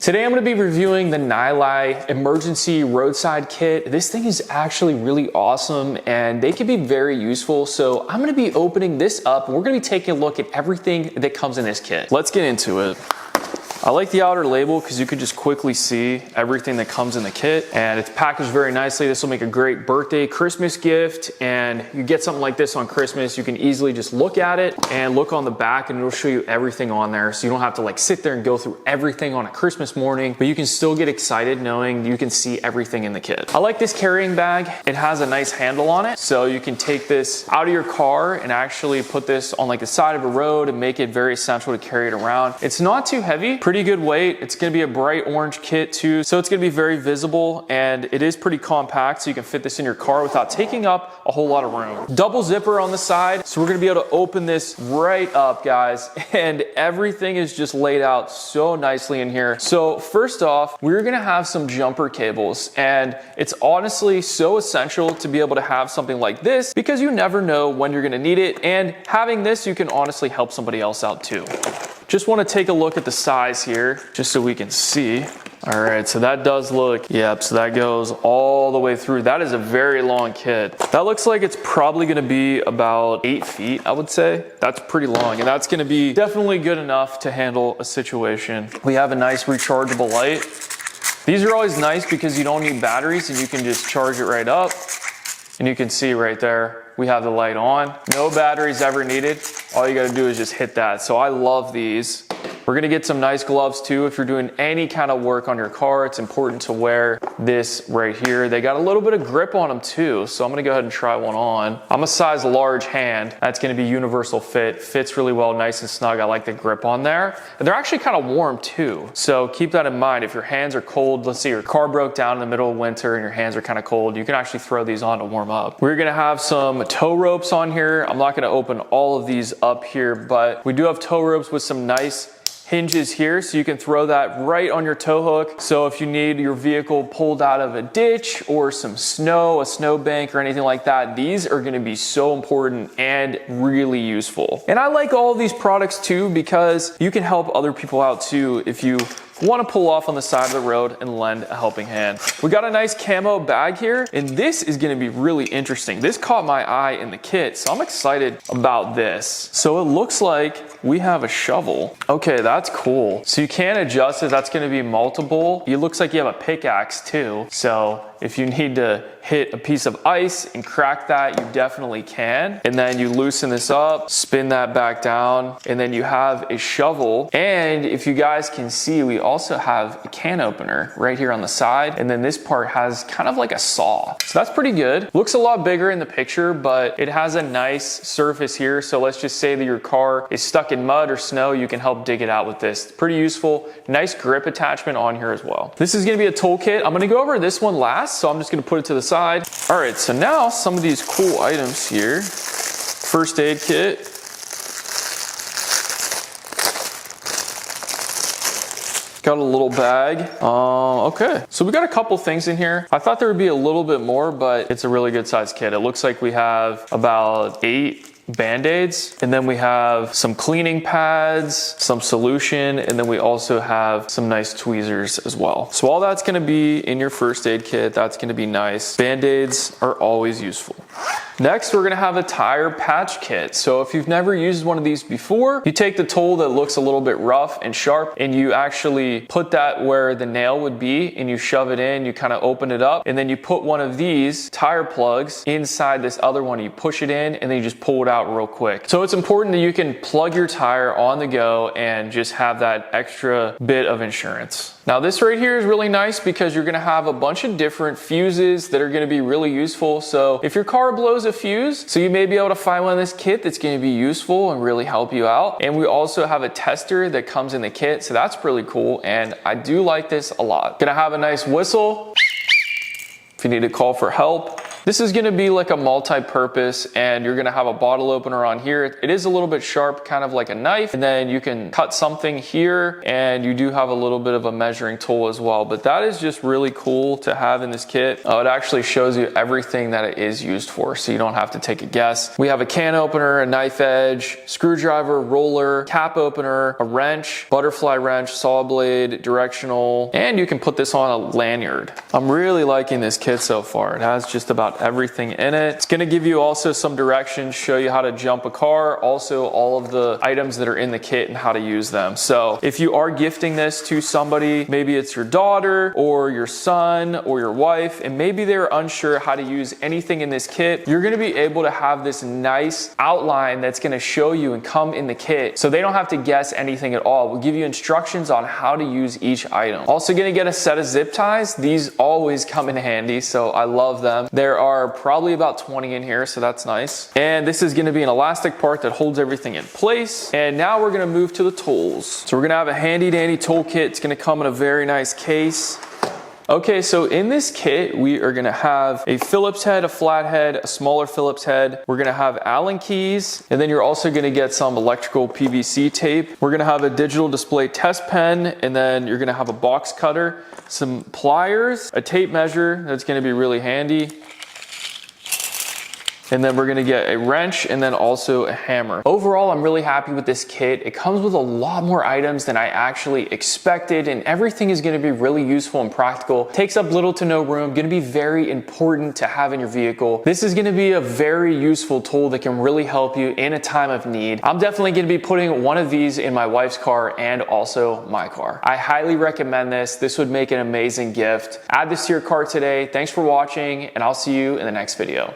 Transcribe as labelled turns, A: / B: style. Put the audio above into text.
A: Today I'm going to be reviewing the Nylai Emergency Roadside Kit. This thing is actually really awesome and they can be very useful. So I'm going to be opening this up and we're going to be taking a look at everything that comes in this kit. Let's get into it. I like the outer label because you can just quickly see everything that comes in the kit, and it's packaged very nicely. This will make a great birthday, Christmas gift, and you get something like this on Christmas, you can easily just look at it and look on the back and it'll show you everything on there. So you don't have to like sit there and go through everything on a Christmas morning, but you can still get excited knowing you can see everything in the kit. I like this carrying bag. It has a nice handle on it. So you can take this out of your car and actually put this on like the side of a road and make it very essential to carry it around. It's not too heavy. Pretty good weight. It's going to be a bright orange kit too, so it's going to be very visible, and it is pretty compact, so you can fit this in your car without taking up a whole lot of room. Double zipper on the side, so we're going to be able to open this right up, guys, and everything is just laid out so nicely in here. So first off, we're going to have some jumper cables, and it's honestly so essential to be able to have something like this because you never know when you're going to need it, and having this, you can honestly help somebody else out too. Just want to take a look at the size here, just so we can see. All right, so that does look, yep, so that goes all the way through. That is a very long kit. That looks like it's probably gonna be about 8 feet, I would say. That's pretty long, and that's gonna be definitely good enough to handle a situation. We have a nice rechargeable light. These are always nice because you don't need batteries and you can just charge it right up. And you can see right there, we have the light on. No batteries ever needed. All you gotta do is just hit that. So I love these. We're gonna get some nice gloves too. If you're doing any kind of work on your car, it's important to wear this right here. They got a little bit of grip on them too, so I'm gonna go ahead and try one on. I'm a size large hand. That's gonna be universal fit. Fits really well, nice and snug. I like the grip on there. And they're actually kind of warm too. So keep that in mind. If your hands are cold, let's say your car broke down in the middle of winter and your hands are kind of cold, you can actually throw these on to warm up. We're gonna have some tow ropes on here. I'm not gonna open all of these up here, but we do have tow ropes with some nice hinges here, so you can throw that right on your tow hook. So if you need your vehicle pulled out of a ditch or some snow, a snow bank or anything like that, these are gonna be so important and really useful. And I like all of these products too because you can help other people out too if you want to pull off on the side of the road and lend a helping hand. We got a nice camo bag here, and this is going to be really interesting. This caught my eye in the kit, so I'm excited about this. So it looks like we have a shovel. Okay, that's cool. So you can adjust it. That's going to be multiple. It looks like you have a pickaxe too. So if you need to hit a piece of ice and crack that, you definitely can. And then you loosen this up, spin that back down, and then you have a shovel. And if you guys can see, we also have a can opener right here on the side. And then this part has kind of like a saw. So that's pretty good. Looks a lot bigger in the picture, but it has a nice surface here. So let's just say that your car is stuck in mud or snow, you can help dig it out with this. Pretty useful. Nice grip attachment on here as well. This is gonna be a toolkit. I'm gonna go over this one last, so I'm just gonna put it to the side. All right, so now some of these cool items here. First aid kit. Got a little bag. Okay, so we got a couple things in here. I thought there would be a little bit more, but it's a really good size kit. It looks like we have about 8 Band-Aids, and then we have some cleaning pads, some solution, and then we also have some nice tweezers as well. So all that's gonna be in your first aid kit. That's gonna be nice. Band-Aids are always useful. Next, we're gonna have a tire patch kit. So if you've never used one of these before, you take the tool that looks a little bit rough and sharp, and you actually put that where the nail would be, and you shove it in, you kind of open it up, and then you put one of these tire plugs inside this other one. You push it in, and then you just pull it out real quick. So it's important that you can plug your tire on the go and just have that extra bit of insurance. Now this right here is really nice because you're gonna have a bunch of different fuses that are gonna be really useful. So if your car blows a fuse, so you may be able to find one in this kit that's gonna be useful and really help you out. And we also have a tester that comes in the kit, so that's really cool. And I do like this a lot. Gonna have a nice whistle if you need to call for help. This is gonna be like a multi-purpose, and you're gonna have a bottle opener on here. It is a little bit sharp, kind of like a knife, and then you can cut something here, and you do have a little bit of a measuring tool as well. But that is just really cool to have in this kit. It actually shows you everything that it is used for, so you don't have to take a guess. We have a can opener, a knife edge, screwdriver, roller, cap opener, a wrench, butterfly wrench, saw blade, directional, and you can put this on a lanyard. I'm really liking this kit so far. It has just about everything in it. It's gonna give you also some directions, show you how to jump a car, also all of the items that are in the kit and how to use them. So if you are gifting this to somebody, maybe it's your daughter or your son or your wife, and maybe they're unsure how to use anything in this kit, you're gonna be able to have this nice outline that's gonna show you and come in the kit, so they don't have to guess anything at all. We'll give you instructions on how to use each item. Also gonna get a set of zip ties. These always come in handy, so I love them. There are probably about 20 in here, so that's nice. And this is gonna be an elastic part that holds everything in place. And now we're gonna move to the tools. So we're gonna have a handy dandy toolkit. It's gonna come in a very nice case. Okay, so in this kit, we are gonna have a Phillips head, a flathead, a smaller Phillips head. We're gonna have Allen keys, and then you're also gonna get some electrical PVC tape. We're gonna have a digital display test pen, and then you're gonna have a box cutter, some pliers, a tape measure that's gonna be really handy. And then we're gonna get a wrench and then also a hammer. Overall, I'm really happy with this kit. It comes with a lot more items than I actually expected, and everything is gonna be really useful and practical. Takes up little to no room, gonna be very important to have in your vehicle. This is gonna be a very useful tool that can really help you in a time of need. I'm definitely gonna be putting one of these in my wife's car and also my car. I highly recommend this. This would make an amazing gift. Add this to your cart today. Thanks for watching, and I'll see you in the next video.